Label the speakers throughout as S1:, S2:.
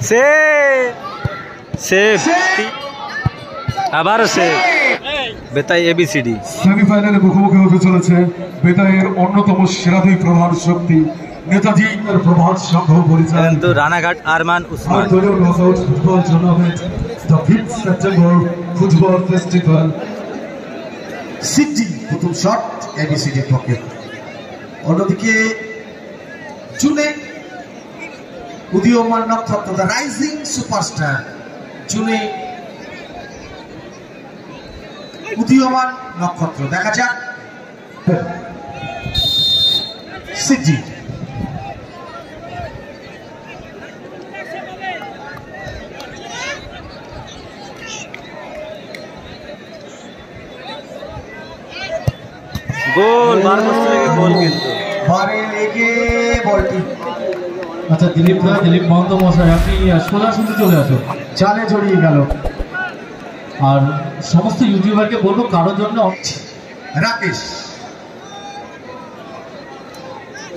S1: Save আবারও save বেতাই ABCD
S2: সেমিফাইনালে মুখোমুখি হতে চলেছে বেতাইয়ের অন্যতম সেরা দুই প্রধান শক্তি নেতাজি এর প্রভাত সংঘ পরিচালক
S1: কিন্তু রানাঘাট আরমান উসমান
S2: দলীয় knockout football tournament the 5th September football festival
S3: city প্রথম শট এবিসিডির পক্ষে। অন্যদিকে জুনে উদীয়মান নক্ষত্র দ্য রাইজিং সুপারস্টার জুনে উদীয়মান নক্ষত্র। দেখা যাক সিটি
S1: গোল গোল কিন্তু
S3: বারে লেগে বলটি।
S2: আচ্ছা দিলীপ বন্দ্যোপাধ্যায় আপনি সোজাসুজি চলে আসুন,
S3: জালে জড়িয়ে গেল।
S2: আর সমস্ত ইউটিউবারকে বলবো কারোর জন্য
S3: রাকেশ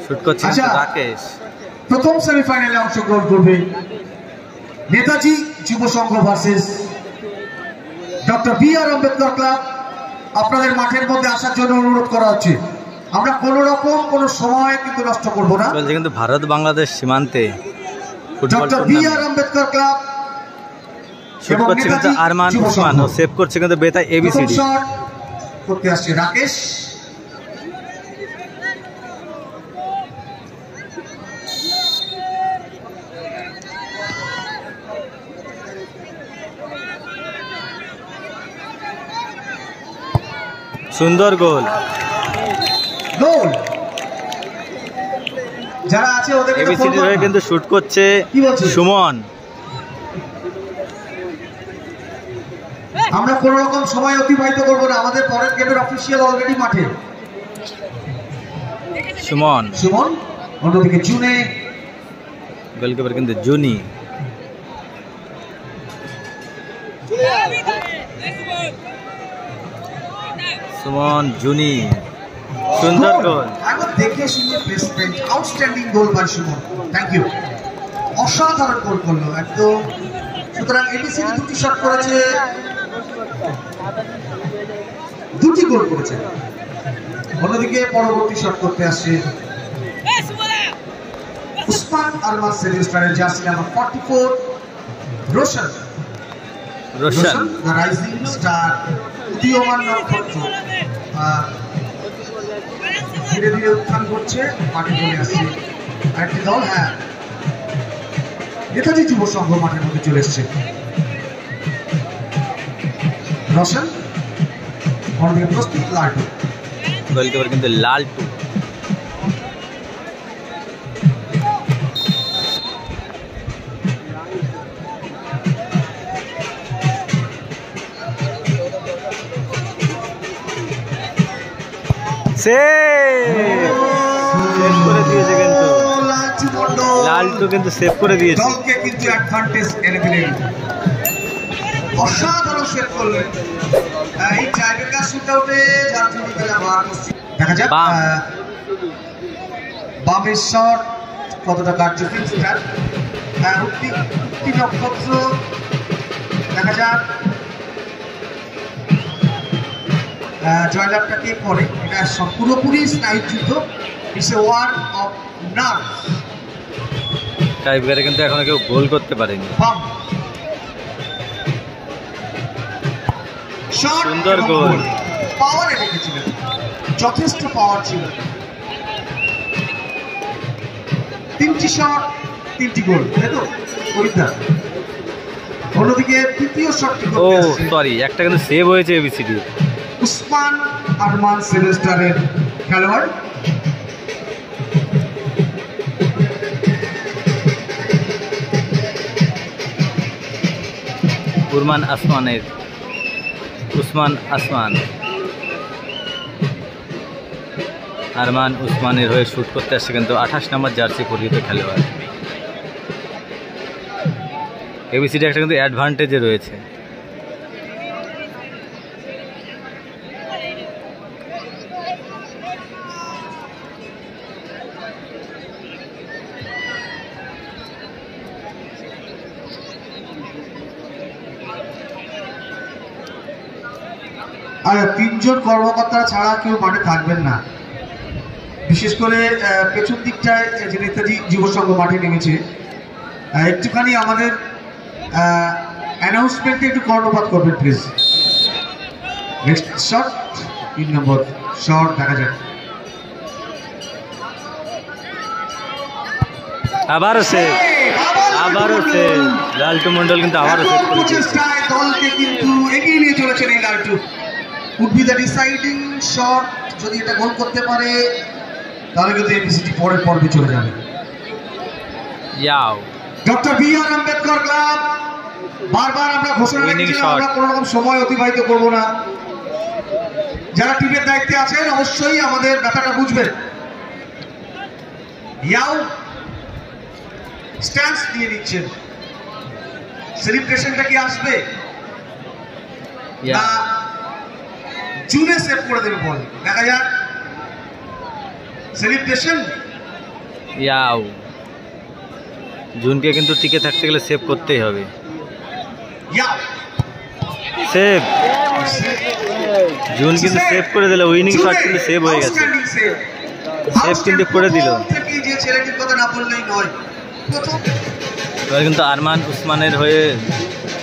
S1: শুট করছে রাকেশ
S3: প্রথম সেমিফাইনালে অংশগ্রহণ করবে Netaji Yuba Sangha versus doctor B R. Ambedkar club. আপনাদের মাঠের মধ্যে আসার জন্য অনুরোধ করা হচ্ছে। আমরা কোনো রকম কোনো সময় কিন্তু নষ্ট করব না।
S1: চলছে কিন্তু ভারত বাংলাদেশ সীমান্তে
S3: doctor B R. Ambedkar club
S1: shoot করছে কিন্তু আরমান উসমান ও সেভ করছে কিন্তু বেতাই এবিসিডি।
S3: শট করতে আসছে রাকেশ।
S1: সুন্দর গোল
S3: গোল যারা আছে ওদের
S1: এবিসিডি হয়ে কিন্তু শুট করছে সুমন।
S3: আমরা কোন রকম সময় অতিবাহিত করব না, আমাদের পরের গেমের অফিসিয়াল অলরেডি মাঠে।
S1: সুমন
S3: অন্যদিকে জুনে
S1: গোলকিপার কিন্তু জুনি। সুমন জুনি সুন্দর গোল।
S3: একবার দেখে শুনে placement outstanding goal by Suman. Thank you, অসাধারণ গোল করলো একদম। সুতরাং এবিসিডি দুটি শট করেছে, দুটি গোল করেছে। অন্যদিকে পরবর্তী শট করতে আসছে উসমান আরমান সেলিস্টারের jersey number 44 Roshan the rising star উদীয়মান নক্ষত্র ধীরে ধীরে উত্থান করছে, মাঠে চলে আসছে আরেকটি দল। হ্যাঁ, নেতাজি যুব সংঘ মাঠের মধ্যে চলে এসছে। রোশন অন্যদিকে প্রস্তুত লালটু।
S1: গোলকিপার কিন্তু লালটু। লালটু কিন্তু সেভ করে দিয়েছে।
S3: দলকে কিন্তু অ্যাডভান্টেজ এনে দিলেন, অসাধারণ সেভ করলেন। এই টাইব্রেকার শুটআউটে যার জন্য খেলা বার করছে। দেখা যাক বামের শট কতটা কার্যকরী। উক্তি নক্ষত্র দেখা যাক জয়লাভটা কে করে। এটা পুরোপুরি স্নায়ুর যুদ্ধ, it's a war of nerve.
S1: টাইব্রেকারে কিন্তু এখনো কেউ গোল করতে পারেনি। সুন্দর গোল,
S3: পাওয়ারে রেখেছিলেন, যথেষ্ট পাওয়ার ছিল। 3টি শট 3টি গোল, তাই তো পরীক্ষা। অন্যদিকে তৃতীয় শটটি করতে আসছে
S1: সরি একটা কিন্তু সেভ হয়েছে এবিসিডি।
S3: উসমান আরমান সেলেস্টারের খেলোয়াড়।
S1: উসমান আরমান উসমানের হয়ে শুট করতে আসছে কিন্তু 28 নম্বর জার্সি পরিহিত খেলোয়াড়। এবিসিডি একটা কিন্তু অ্যাডভান্টেজে রয়েছে।
S3: আর 3 জন কর্মকর্তা ছাড়া কেউ মাঠে থাকবেন না। বিশেষ করে পেছন দিকটায় যে নেতাজি যুব সংঘ মাঠে নেমেছে, একটুখানি আমাদের অ্যানাউন্সমেন্টে একটু কর্ণপাত করবেন please. Next shot, 3 number shot দেখা যাক।
S1: আবারও সেভ, লালটু মন্ডল কিন্তু আবারও সেভ করেছে।
S3: দলকে কিন্তু এগিয়ে নিয়ে চলেছেন এই Laltu. Would be the deciding shot, যদি এটা গোল করতে পারে তাহলে কিন্তু এবিসিটি পরের পর্বে চলে যাবে। ডক্টর বি আর আম্বেদকর ক্লাব, বারবার আমরা ঘোষণা রেখেছিলাম আমরা কোনো রকম সময় অতিবাহিত করব না। যারা টিমের দায়িত্বে আছেন অবশ্যই আমাদের ব্যাপারটা বুঝবেন। ইয়াও স্ট্যান্স দিয়ে নিচ্ছেন, সেলিব্রেশনটা কি আসবে না জুনে সেভ করে দেবে বল, দেখা যাক। সেলিব্রেশন
S1: ইয়াও, জুনকে কিন্তু টিকে থাকতে গেলে সেভ করতেই হবে। সেভ, জুন কিন্তু সেভ করে দিল, উইনিং শট কিন্তু সেভ হয়ে গেছে। সেভ কিন্তু করে দিল। এবার কিন্তু আরমান উসমানের হয়ে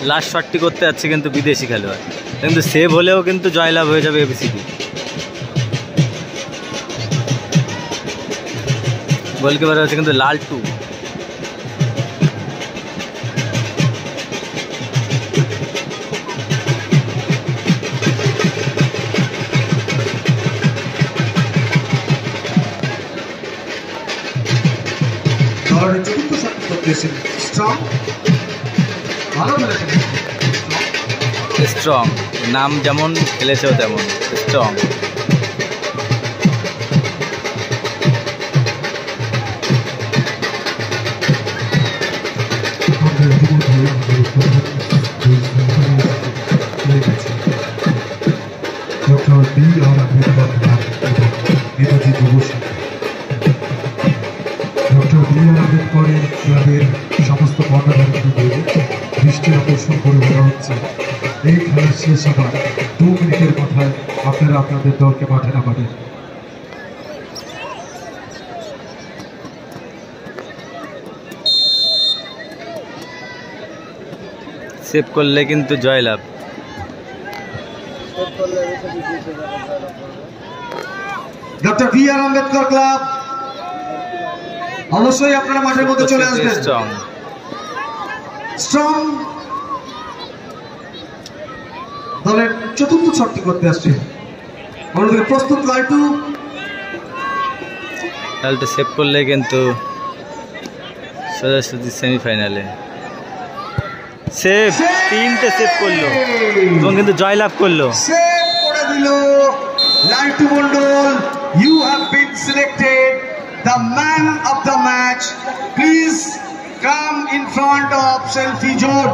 S1: লাস্ট শটটি করতে যাচ্ছে কিন্তু বিদেশি খেলোয়াড়, কিন্তু সেভ হলেও কিন্তু জয়লাভ হয়ে যাবে এবিসিডি। গোলকিপার হচ্ছে কিন্তু লালটু। স্ট্রং, নাম যেমন খেলেছেও তেমন স্ট্রং।
S2: ডক্টর বি আর আম্বেদকর নেতাজি যুব সংঘ, ডক্টর বি আর আম্বেদকরের ক্লাবের সমস্ত কর্মচারীদের দৃষ্টির আকর্ষণ করে বলা হচ্ছে এই খেলার শেষ হবার 2 মিনিটের মাথায় আপনারা আপনাদের দলকে মাঠে নামাবেন।
S1: সেভ করলে কিন্তু জয়লাভ।
S3: ডক্টর বি আর আম্বেদকর ক্লাব অবশ্যই আপনারা মাঠের মধ্যে চলে আসবেন। স্ট্রং দলের চতুর্থ শটটি করতে আসছে। অন্যদিকে প্রস্তুত লালটু,
S1: লালটু সেভ করলে কিন্তু সোজাসুজি সেমিফাইনালে। সেভ, 3টে সেভ করলো এবং কিন্তু জয়লাভ করলো।
S3: সেভ করে দিল Laltu Mondal. You have been selected the man of the match. Please come in front of selfie zone.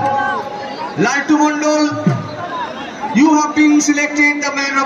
S3: Laltu Mondal, you have been selected the man of